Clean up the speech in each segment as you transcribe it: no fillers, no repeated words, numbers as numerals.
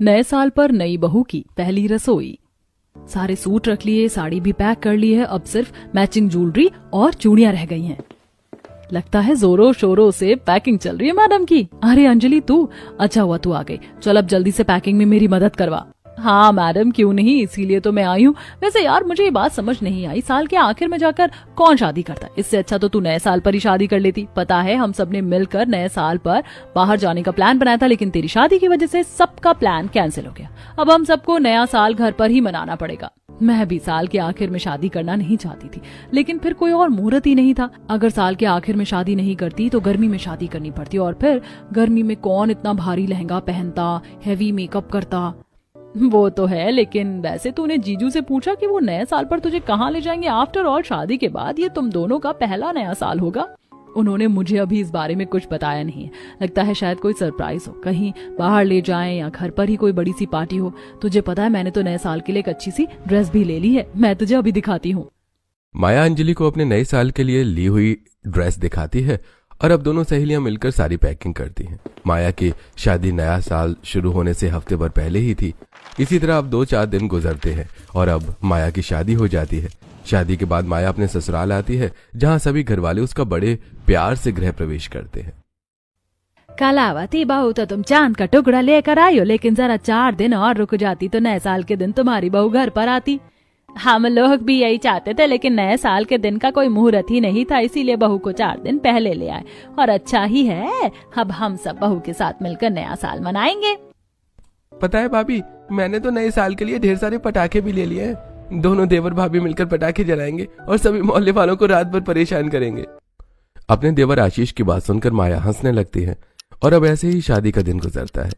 नए साल पर नई बहू की पहली रसोई। सारे सूट रख लिए, साड़ी भी पैक कर ली है, अब सिर्फ मैचिंग ज्वेलरी और चूड़ियां रह गई हैं। लगता है जोरों शोरों से पैकिंग चल रही है मैडम की। अरे अंजलि तू, अच्छा हुआ तू आ गई। चल अब जल्दी से पैकिंग में मेरी मदद करवा। हाँ मैडम क्यों नहीं, इसीलिए तो मैं आई हूँ। वैसे यार मुझे ये बात समझ नहीं आई, साल के आखिर में जाकर कौन शादी करता है? इससे अच्छा तो तू नए साल पर ही शादी कर लेती। पता है हम सबने मिलकर नए साल पर बाहर जाने का प्लान बनाया था, लेकिन तेरी शादी की वजह से सबका प्लान कैंसिल हो गया। अब हम सबको नया साल घर पर ही मनाना पड़ेगा। मैं भी साल के आखिर में शादी करना नहीं चाहती थी, लेकिन फिर कोई और मुहूर्त ही नहीं था। अगर साल के आखिर में शादी नहीं करती तो गर्मी में शादी करनी पड़ती, और फिर गर्मी में कौन इतना भारी लहंगा पहनता, हैवी मेकअप करता। वो तो है, लेकिन वैसे तूने जीजू से पूछा कि वो नए साल पर तुझे कहाँ ले जाएंगे? आफ्टर ऑल शादी के बाद ये तुम दोनों का पहला नया साल होगा। उन्होंने मुझे अभी इस बारे में कुछ बताया नहीं है। लगता है शायद कोई सरप्राइज हो, कहीं बाहर ले जाएं या घर पर ही कोई बड़ी सी पार्टी हो। तुझे पता है मैंने तो नए साल के लिए एक अच्छी सी ड्रेस भी ले ली है, मैं तुझे अभी दिखाती हूँ। माया अंजलि को अपने नए साल के लिए ली हुई ड्रेस दिखाती है और अब दोनों सहेलियां मिलकर सारी पैकिंग करती हैं। माया की शादी नया साल शुरू होने से हफ्ते भर पहले ही थी। इसी तरह अब 2-4 दिन गुजरते हैं और अब माया की शादी हो जाती है। शादी के बाद माया अपने ससुराल आती है, जहां सभी घरवाले उसका बड़े प्यार से गृह प्रवेश करते हैं। कलावती बहू तो तुम चांद का टुकड़ा लेकर आई हो, लेकिन जरा 4 दिन और रुक जाती तो नए साल के दिन तुम्हारी बहू घर पर आती। हम लोग भी यही चाहते थे, लेकिन नए साल के दिन का कोई मुहूर्त ही नहीं था, इसीलिए बहू को 4 दिन पहले ले आए। और अच्छा ही है, अब हम सब बहू के साथ मिलकर नया साल मनाएंगे। पता है भाभी, मैंने तो नए साल के लिए ढेर सारे पटाखे भी ले लिए हैं। दोनों देवर भाभी मिलकर पटाखे जलाएंगे और सभी मोहल्ले वालों को रात भर परेशान करेंगे। अपने देवर आशीष की बात सुनकर माया हंसने लगती है और अब ऐसे ही शादी का दिन गुजरता है।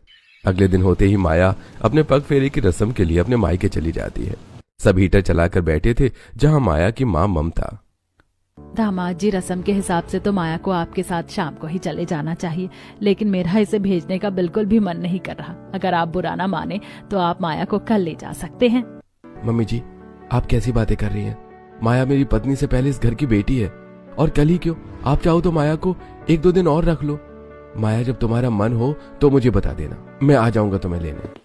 अगले दिन होते ही माया अपने पग फेरे की रस्म के लिए अपने मायके चली जाती है। सब हीटर चलाकर बैठे थे, जहां माया की मां ममता। दामाद जी, रस्म के हिसाब से तो माया को आपके साथ शाम को ही चले जाना चाहिए, लेकिन मेरा इसे भेजने का बिल्कुल भी मन नहीं कर रहा। अगर आप बुरा ना माने तो आप माया को कल ले जा सकते हैं। मम्मी जी, आप कैसी बातें कर रही हैं? माया मेरी पत्नी से पहले इस घर की बेटी है, और कल ही क्यों? आप चाहो तो माया को 1-2 दिन और रख लो। माया, जब तुम्हारा मन हो तो मुझे बता देना, मैं आ जाऊंगा तुम्हें लेने।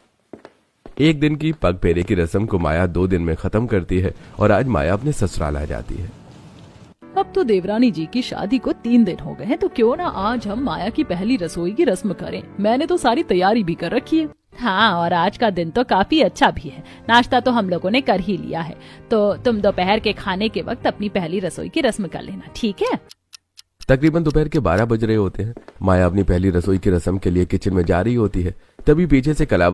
1 दिन की पग फेरे की रस्म को माया 2 दिन में खत्म करती है और आज माया अपने ससुराल आ जाती है। अब तो देवरानी जी की शादी को 3 दिन हो गए हैं, तो क्यों ना आज हम माया की पहली रसोई की रस्म करें। मैंने तो सारी तैयारी भी कर रखी है। हाँ, और आज का दिन तो काफी अच्छा भी है। नाश्ता तो हम लोगों ने कर ही लिया है, तो तुम दोपहर के खाने के वक्त अपनी पहली रसोई की रस्म कर लेना, ठीक है? तकरीबन दोपहर के 12 बज रहे होते हैं। माया अपनी पहली रसोई की रस्म के लिए किचन में जा रही होती है, तभी पीछे से कला